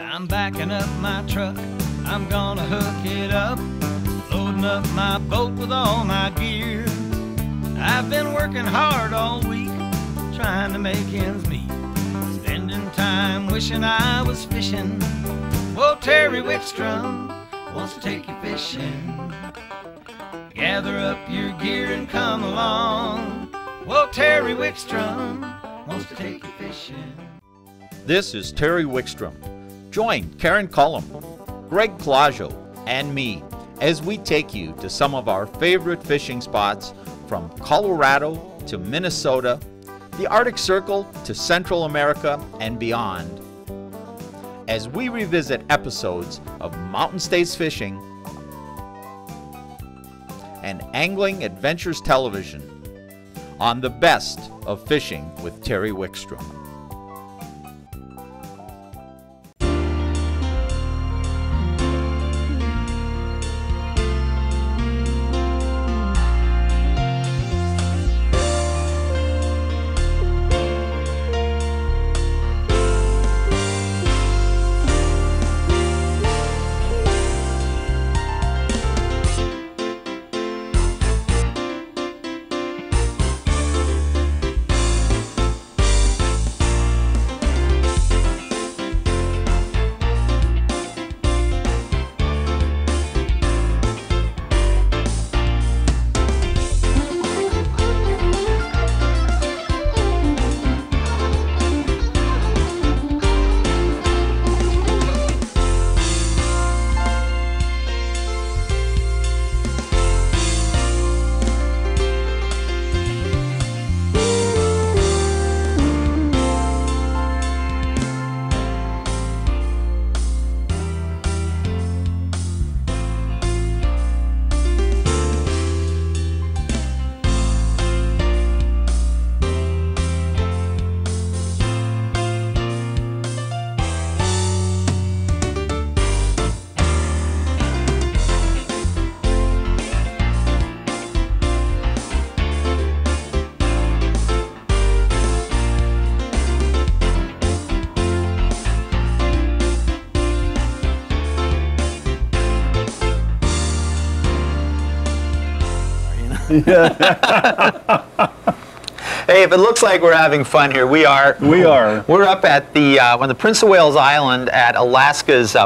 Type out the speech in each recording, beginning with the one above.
I'm backing up my truck, I'm gonna hook it up, loading up my boat with all my gear. I've been working hard all week, trying to make ends meet, spending time wishing I was fishing. Well, Terry Wickstrom wants to take you fishing. Gather up your gear and come along. Well, Terry Wickstrom wants to take you fishing. This is Terry Wickstrom. Join Karen Cullum, Greg Claudio, and me as we take you to some of our favorite fishing spots from Colorado to Minnesota, the Arctic Circle to Central America and beyond, as we revisit episodes of Mountain States Fishing and Angling Adventures Television on the best of fishing with Terry Wickstrom. Hey, if it looks like we're having fun here, we are. We are. We're up at the on the Prince of Wales Island at Alaska's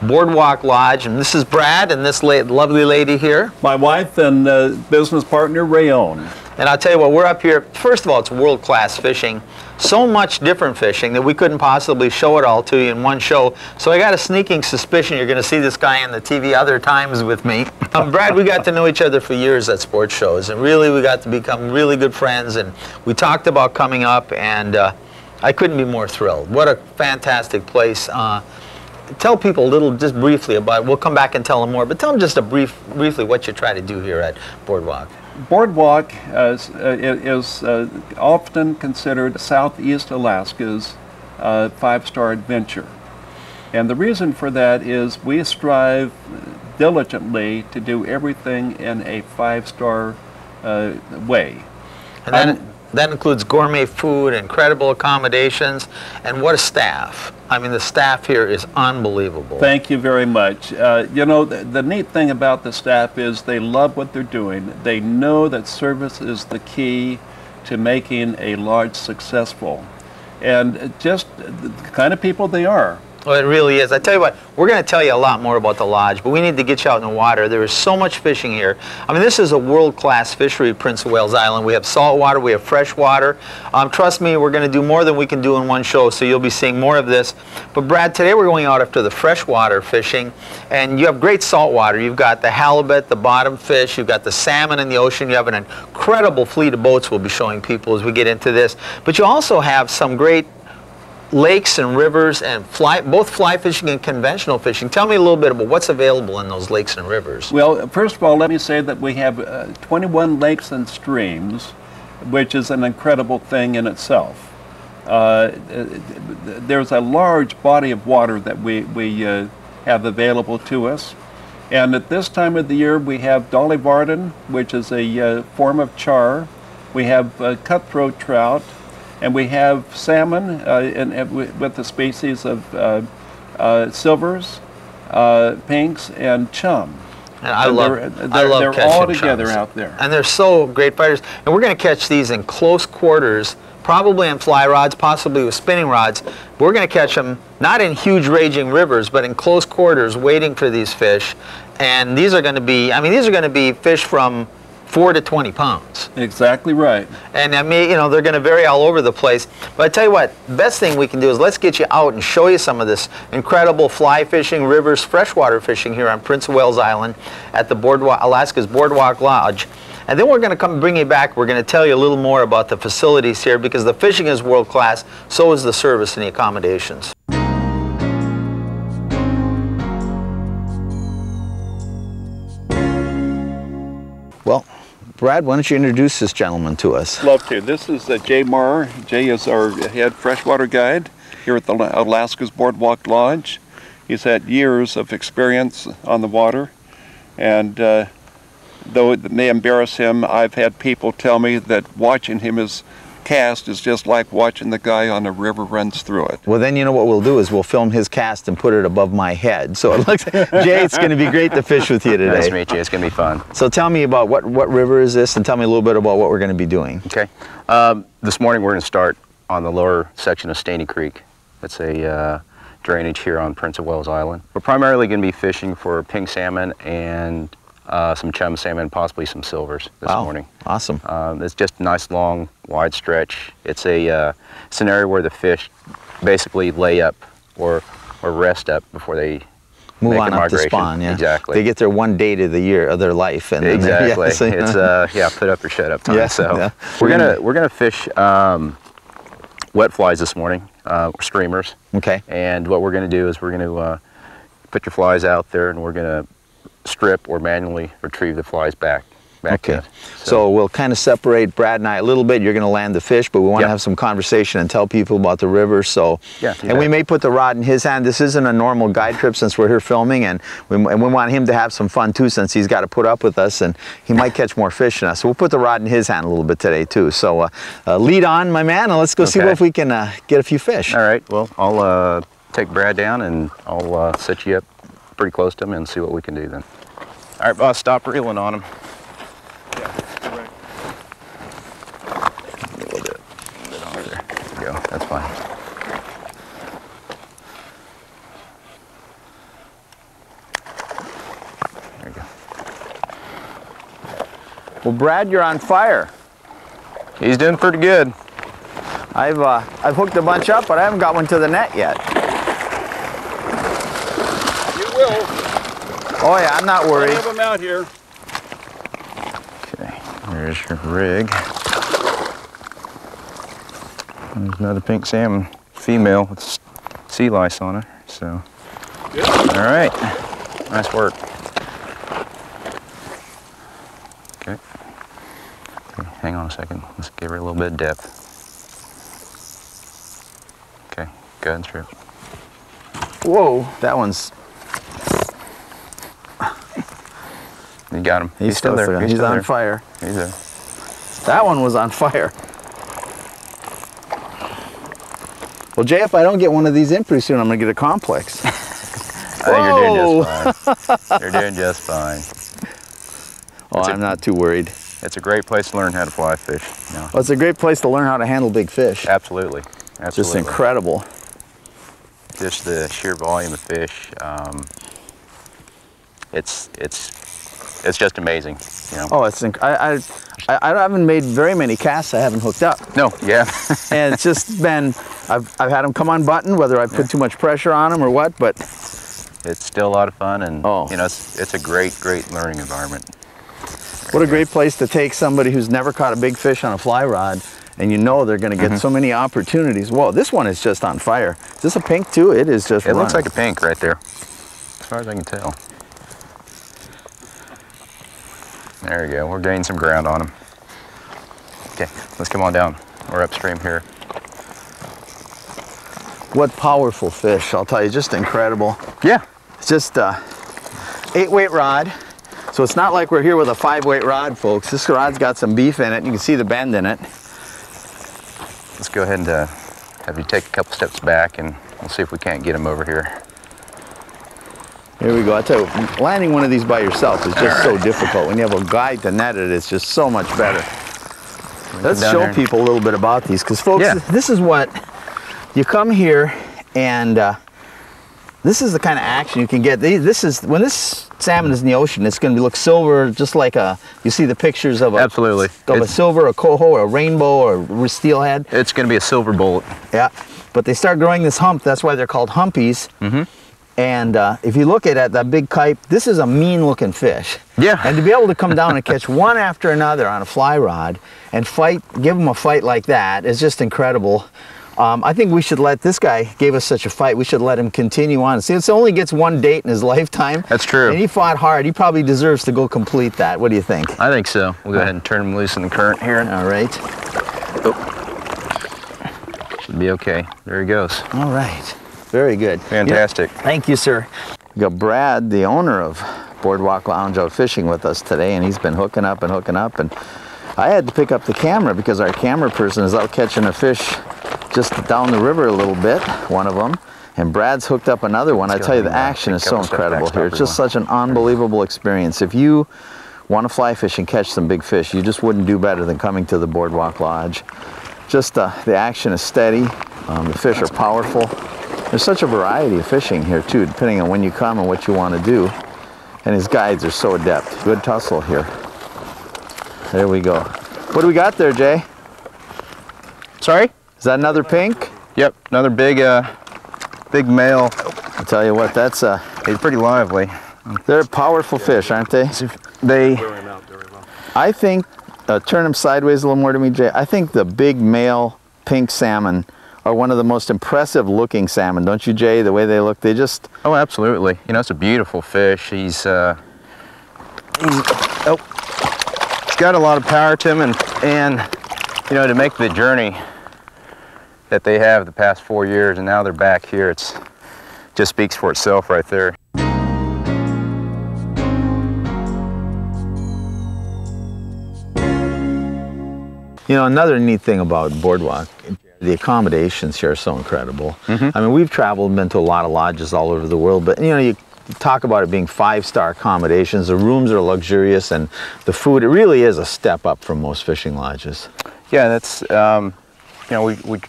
Boardwalk Lodge, and this is Brad and this lovely lady here. My wife and business partner, Rayon. And I'll tell you what, we're up here. First of all, it's world-class fishing. So much different fishing that we couldn't possibly show it all to you in one show. So I got a sneaking suspicion you're going to see this guy on the TV other times with me. Brad, we got to know each other for years at sports shows, and really we got to become really good friends, and we talked about coming up, and I couldn't be more thrilled. What a fantastic place. Tell people a little, just briefly about it. We'll come back and tell them more, but tell them just briefly what you try to do here at Boardwalk. Boardwalk is often considered Southeast Alaska's five-star adventure. And the reason for that is we strive diligently to do everything in a five-star way. And that includes gourmet food, incredible accommodations, and what a staff. I mean, the staff here is unbelievable. Thank you very much. You know, the neat thing about the staff is they love what they're doing. They know that service is the key to making a lodge successful. And just the kind of people they are. Well, it really is. I tell you what, we're going to tell you a lot more about the lodge, but we need to get you out in the water. There is so much fishing here. I mean, this is a world-class fishery, Prince of Wales Island. We have salt water, we have fresh water. Trust me, we're going to do more than we can do in one show, so you'll be seeing more of this. But Brad, today we're going out after the freshwater fishing, and you have great salt water. You've got the halibut, the bottom fish, you've got the salmon in the ocean. You have an incredible fleet of boats we'll be showing people as we get into this. But you also have some great lakes and rivers, and both fly fishing and conventional fishing. Tell me a little bit about what's available in those lakes and rivers. Well, first of all, let me say that we have 21 lakes and streams, which is an incredible thing in itself. There's a large body of water that we have available to us. And at this time of the year, we have Dolly Varden, which is a form of char. We have cutthroat trout. And we have salmon with the species of silvers, pinks, and chum. And I love they're catching all together chums out there. And they're so great fighters. And we're going to catch these in close quarters, probably on fly rods, possibly with spinning rods. We're going to catch them not in huge raging rivers, but in close quarters, waiting for these fish. And these are going to be, I mean, these are going to be fish from 4 to 20 pounds. Exactly right. And I mean, you know, they're going to vary all over the place. But I tell you what, the best thing we can do is let's get you out and show you some of this incredible fly fishing, rivers, freshwater fishing here on Prince of Wales Island at the Alaska's Boardwalk Lodge. And then we're going to come bring you back. We're going to tell you a little more about the facilities here, because the fishing is world class, so is the service and the accommodations. Well, Brad, why don't you introduce this gentleman to us? Love to. This is Jay Marr. Jay is our head freshwater guide here at the Alaska's Boardwalk Lodge. He's had years of experience on the water, and though it may embarrass him, I've had people tell me that watching him cast is just like watching the guy on a river runs through it. Well, then you know what we'll do is we'll film his cast and put it above my head. So it looks like, Jay, it's going to be great to fish with you today. Nice to meet you. It's going to be fun. So tell me about what river is this, and tell me a little bit about what we're going to be doing. Okay. This morning we're going to start on the lower section of Staney Creek. It's a drainage here on Prince of Wales Island. We're primarily going to be fishing for pink salmon and some chum salmon, possibly some silvers this morning. Awesome. It's just a nice, long, wide stretch. It's an area where the fish basically lay up or rest up before they move make on a up migration. to spawn. Yeah, exactly. They get their one day of the year of their life, and exactly. Then, It's put up or shut up time. Yeah, so yeah. we're gonna fish wet flies this morning, streamers. Okay. And what we're gonna do is we're gonna put your flies out there, and we're gonna strip or manually retrieve the flies back. Okay. So we'll kind of separate Brad and I a little bit. You're going to land the fish, but we want to have some conversation and tell people about the river. So, and we may put the rod in his hand. This isn't a normal guide trip since we're here filming, and we want him to have some fun too, since he's got to put up with us, and he might catch more fish than us. So we'll put the rod in his hand a little bit today too. So lead on, my man, and let's go see if we can get a few fish. All right. Well, I'll take Brad down, and I'll set you up pretty close to him and see what we can do then. All right, boss, stop reeling on him. A little bit on there. There you go. That's fine. There you go. Well, Brad, you're on fire. He's doing pretty good. I've hooked a bunch up, but I haven't got one to the net yet. You will. Oh yeah, I'm not worried. I have them out here. Okay, there's your rig. There's another pink salmon, female with sea lice on her. So, good. All right, nice work. Okay, hang on a second. Let's give her a little bit of depth. Okay, go ahead and strip. Whoa, that one's. You got him. He's still there. He's on fire. He's there. That one was on fire. Well, Jay, if I don't get one of these in pretty soon, I'm going to get a complex. I think you're doing just fine. You're doing just fine. Oh, I'm not too worried. It's a great place to learn how to fly fish. You know. Well, it's a great place to learn how to handle big fish. Absolutely. Absolutely. Just incredible. Just the sheer volume of fish. It's just amazing. You know. Oh, it's I haven't made very many casts I haven't hooked up. No, yeah. And it's just been, I've had them come unbuttoned, whether I put too much pressure on them or what, but it's still a lot of fun, and you know, it's a great learning environment. What a great place to take somebody who's never caught a big fish on a fly rod, and you know they're going to get so many opportunities. Whoa, this one is just on fire. Is this a pink too? It is just. It looks like a pink right there, as far as I can tell. There you go. We're gaining some ground on them. Okay, let's come on down. We're upstream here. What powerful fish, I'll tell you, just incredible. Yeah. It's just 8-weight rod. So it's not like we're here with a 5-weight rod, folks. This rod's got some beef in it. You can see the bend in it. Let's go ahead and have you take a couple steps back, and we'll see if we can't get him over here. Here we go. I tell you, landing one of these by yourself is just so difficult. When you have a guide to net it, it's just so much better. Let's show people a little bit about these, because folks, this is what you come here, and this is the kind of action you can get. This is when this salmon is in the ocean, it's going to look silver, just like you see the pictures of a silver, a coho, or a rainbow, or a steelhead. It's going to be a silver bullet. Yeah, but they start growing this hump. That's why they're called humpies. And if you look at that big kite, this is a mean-looking fish. Yeah. And to be able to come down and catch one after another on a fly rod and fight, give them a fight like that is just incredible. I think we should let, this guy gave us such a fight, we should let him continue on. See, it only gets one date in his lifetime. That's true. And he fought hard. He probably deserves to go complete that. What do you think? I think so. We'll go ahead and turn him loose in the current here. All right. Should be okay. There he goes. All right. Very good. Fantastic. Thank you, sir. We got Brad, the owner of Boardwalk Lounge, out fishing with us today, and he's been hooking up, and I had to pick up the camera because our camera person is out catching a fish just down the river a little bit, one of them, and Brad's hooked up another one. I tell you, the action is so incredible here. It's just such an unbelievable experience. If you want to fly fish and catch some big fish, you just wouldn't do better than coming to the Boardwalk Lodge. Just the action is steady, the fish are powerful. There's such a variety of fishing here too, depending on when you come and what you want to do. And his guides are so adept. Good tussle here. There we go. What do we got there, Jay? Sorry? Is that another pink? Yep, another big male. I'll tell you what, that's he's pretty lively. They're powerful fish, aren't they? I think, turn them sideways a little more to me, Jay. I think the big male pink salmon are one of the most impressive looking salmon, don't you, Jay? The way they look, they just... Oh, absolutely. You know, it's a beautiful fish. He's got a lot of power to him, and you know, to make the journey that they have the past 4 years, and now they're back here, it's just speaks for itself right there. You know, another neat thing about Boardwalk, the accommodations here are so incredible. I mean, we've traveled and been to a lot of lodges all over the world, but you know, you talk about it being 5-star accommodations. The rooms are luxurious, and the food, it really is a step up from most fishing lodges. Yeah, that's, you know, we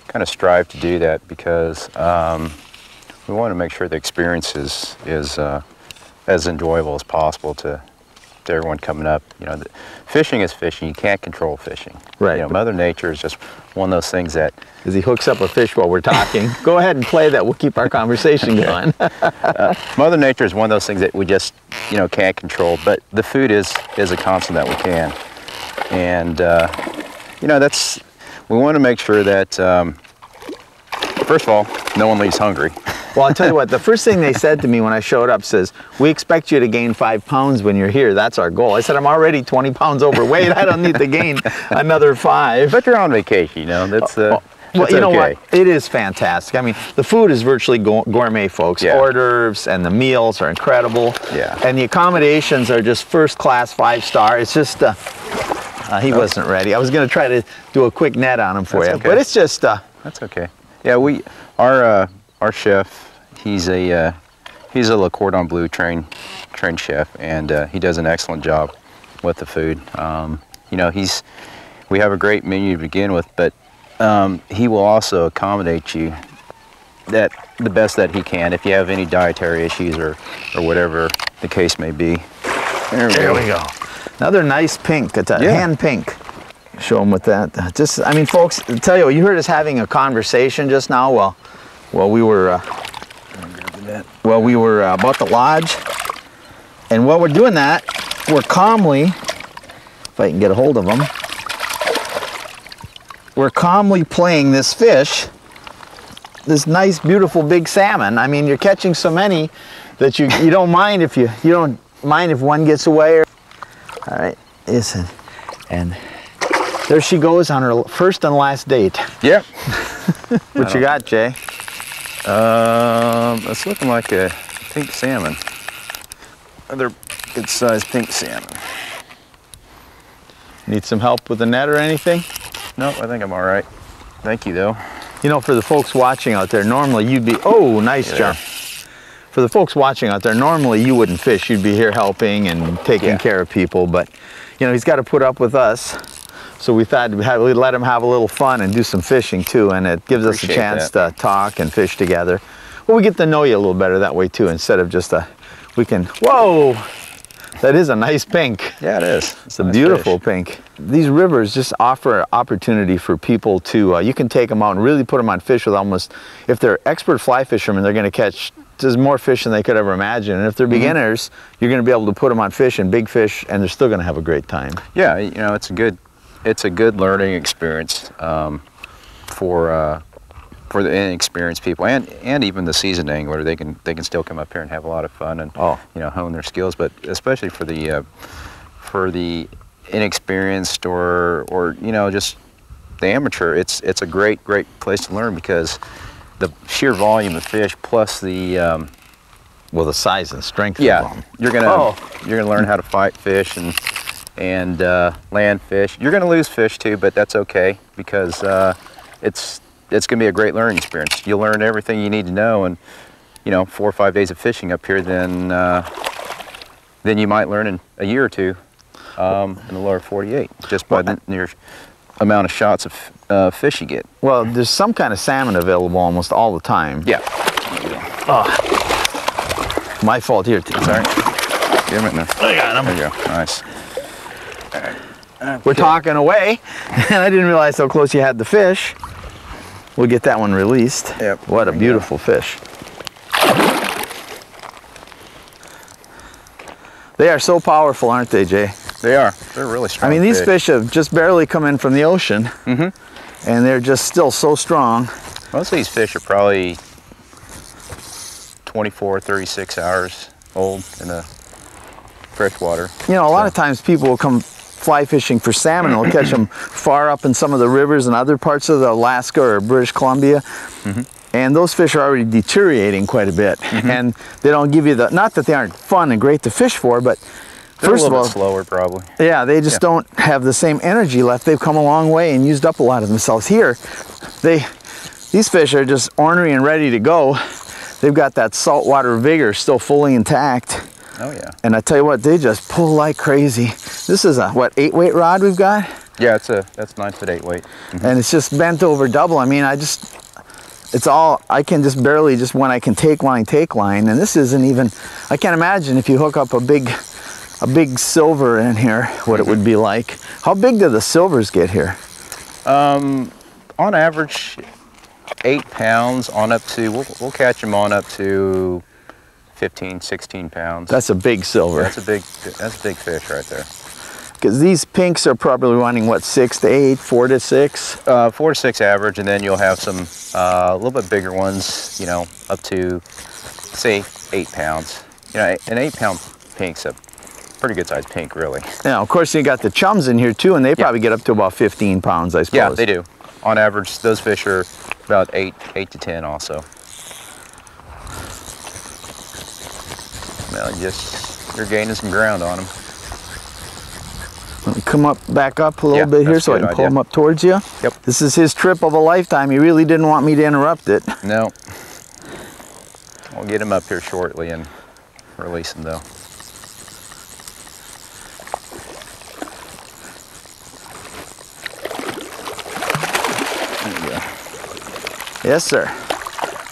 kind of strive to do that because we want to make sure the experience is as enjoyable as possible to everyone coming up. You know, fishing is fishing. You can't control fishing. Right. You know, Mother Nature is just one of those things that... As he hooks up a fish while we're talking, go ahead and play that. We'll keep our conversation going. Mother Nature is one of those things that we just, you know, can't control. But the food is a constant that we can. And, you know, that's... We want to make sure that, first of all, no one leaves hungry. Well, I'll tell you what, the first thing they said to me when I showed up says, we expect you to gain 5 pounds when you're here. That's our goal. I said, I'm already 20 pounds overweight. I don't need to gain another 5. But you're on vacation, you know. That's, well, you know what? It is fantastic. I mean, the food is virtually gourmet, folks. Yeah. Hors d'oeuvres and the meals are incredible. Yeah. And the accommodations are just first-class 5-star. It's just, he wasn't ready. I was going to try to do a quick net on him for you, but it's just... That's okay. Yeah, our chef, he's a Le Cordon Bleu trained chef, and he does an excellent job with the food. You know, we have a great menu to begin with, but he will also accommodate you the best that he can if you have any dietary issues or whatever the case may be. There we go. Another nice pink. It's a hand pink. Show them with that. Just, I mean, folks, I'll tell you what, you heard us having a conversation just now while we were about the lodge, and while we're doing that, we're calmly, if I can get a hold of them, we're calmly playing this fish, this nice, beautiful, big salmon. I mean, you're catching so many that you don't mind if you don't mind if one gets away. All right, listen, and there she goes on her first and last date. Yep. What you got, Jay? It's looking like a pink salmon. Another good-sized pink salmon. Need some help with the net or anything? No, I think I'm all right. Thank you, though. You know, for the folks watching out there, normally you'd be, oh, nice jump. for the folks watching out there, normally you wouldn't fish. You'd be here helping and taking care of people, but you know, he's got to put up with us. So we thought we'd let him have a little fun and do some fishing too, and it gives us a chance to talk and fish together. Well, we get to know you a little better that way too, instead of just we can, whoa, that is a nice pink. Yeah, it is. It's a nice beautiful pink. These rivers just offer opportunity for people to, you can take them out and really put them on fish with almost, if they're expert fly fishermen, they're going to catch just more fish than they could ever imagine. And if they're beginners, you're going to be able to put them on fish and big fish, and they're still going to have a great time. Yeah, you know, it's a good learning experience for the inexperienced people, and even the seasoned angler. They can still come up here and have a lot of fun and you know, hone their skills. But especially for the inexperienced or you know, just the amateur, it's a great place to learn, because the sheer volume of fish plus the well, the size and strength. Yeah, of them. you're gonna learn how to fight fish and land fish. You're gonna lose fish too, but that's okay, because it's gonna be a great learning experience. You'll learn everything you need to know, and you know, 4 or 5 days of fishing up here, then you might learn in a year or two in the lower 48, just by the near amount of shots of fish you get. Well, there's some kind of salmon available almost all the time. Yeah. Oh, my fault here too. Sorry. Get him in there. I got him. There you go. Nice. All right. Okay. We're talking away, and I didn't realize how close you had the fish. We'll get that one released. Yep. What a beautiful fish. They are so powerful, aren't they, Jay? They are. They're really strong. I mean, these fish have just barely come in from the ocean, and they're just still so strong. Most of these fish are probably 24, 36 hours old in the freshwater. You know, a lot of times people will come fly fishing for salmon and they'll catch them far up in some of the rivers in other parts of Alaska or British Columbia. And those fish are already deteriorating quite a bit. And they don't give you the, not that they aren't fun and great to fish for, but they're first a little of all, bit slower probably. Yeah, they just don't have the same energy left. They've come a long way and used up a lot of themselves. Here, these fish are just ornery and ready to go. They've got that saltwater vigor still fully intact. Oh yeah. And I tell you what, they just pull like crazy. This is a, what, 8-weight rod we've got? Yeah, that's 9-foot 8-weight. And it's just bent over double. I mean, it's all, I can just barely, just when I can take line. And this isn't even, I can't imagine if you hook up a big silver in here, what it would be like. How big do the silvers get here? On average, 8 pounds on up to, we'll catch them on up to 15, 16 pounds. That's a big silver. That's a big fish right there. Because these pinks are probably running, what, 6 to 8, 4 to 6? 4 to 6 average, and then you'll have some a little bit bigger ones, you know, up to, say, 8 pounds. You know, an 8-pound pink's a pretty good sized pink, really. Yeah, of course you got the chums in here too, and they probably get up to about 15 pounds, I suppose. Yeah, they do. On average, those fish are about 8 to 10 also. Well, you're gaining some ground on them. Let me come back up a little bit here so I can pull him up towards you. Yep. This is his trip of a lifetime. He really didn't want me to interrupt it. No. We'll get him up here shortly and release him though. There you go. Yes, sir.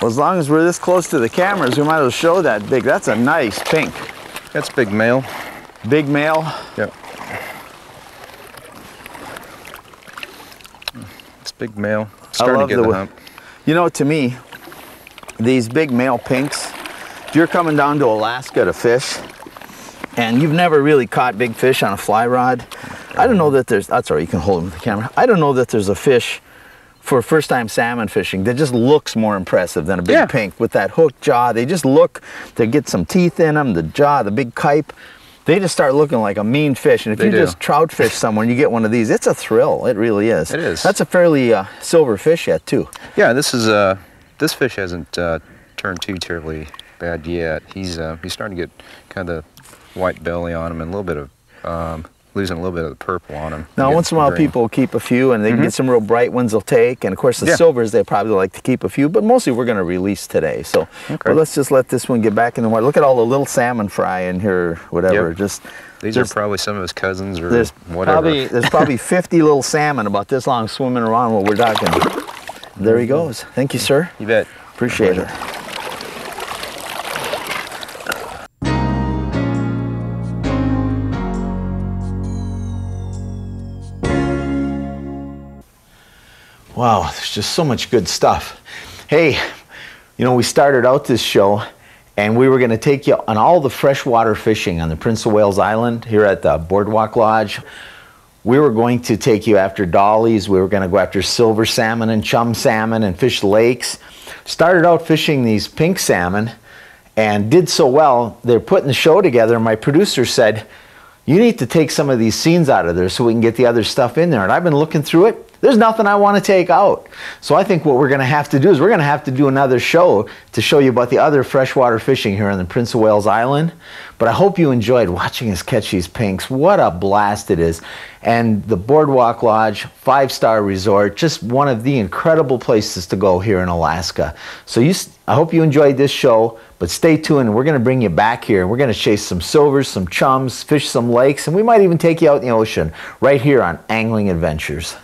Well, as long as we're this close to the cameras, we might as well show that big. That's a nice pink. That's big male. Big male? Yep. It's big male. Starting to get the hump. You know, to me, these big male pinks, if you're coming down to Alaska to fish, and you've never really caught big fish on a fly rod, I don't know that there's, that's all right, you can hold them with the camera. I don't know that there's a fish for first-time salmon fishing that just looks more impressive than a big pink with that hooked jaw. They just look, they get some teeth in them, the jaw, the big kype. They just start looking like a mean fish. And if you just trout fish somewhere and you get one of these, it's a thrill. It really is. It is. That's a fairly silver fish yet, too. Yeah, this fish hasn't turned too terribly bad yet. He's starting to get kind of white belly on him and a little bit of losing a little bit of the purple on them. Now, once in a while, people will keep a few, and they can get some real bright ones they'll take. And of course, the silvers, they probably like to keep a few, but mostly we're going to release today. So well, let's just let this one get back in the water. Look at all the little salmon fry in here, whatever. These are probably some of his cousins or whatever. There's probably 50 little salmon about this long swimming around while we're talking. There he goes. Thank you, sir. You bet. Appreciate it. Wow, there's just so much good stuff. Hey, you know, we started out this show and we were going to take you on all the freshwater fishing on the Prince of Wales Island here at the Boardwalk Lodge. We were going to take you after dollies. We were going to go after silver salmon and chum salmon and fish lakes. Started out fishing these pink salmon and did so well. They're putting the show together. My producer said, you need to take some of these scenes out of there so we can get the other stuff in there. And I've been looking through it. There's nothing I want to take out. So I think what we're going to have to do is we're going to have to do another show to show you about the other freshwater fishing here on the Prince of Wales Island. But I hope you enjoyed watching us catch these pinks. What a blast it is. And the Boardwalk Lodge, 5-star resort, just one of the incredible places to go here in Alaska. So I hope you enjoyed this show, but stay tuned. We're going to bring you back here. We're going to chase some silvers, some chums, fish some lakes, and we might even take you out in the ocean right here on Angling Adventures.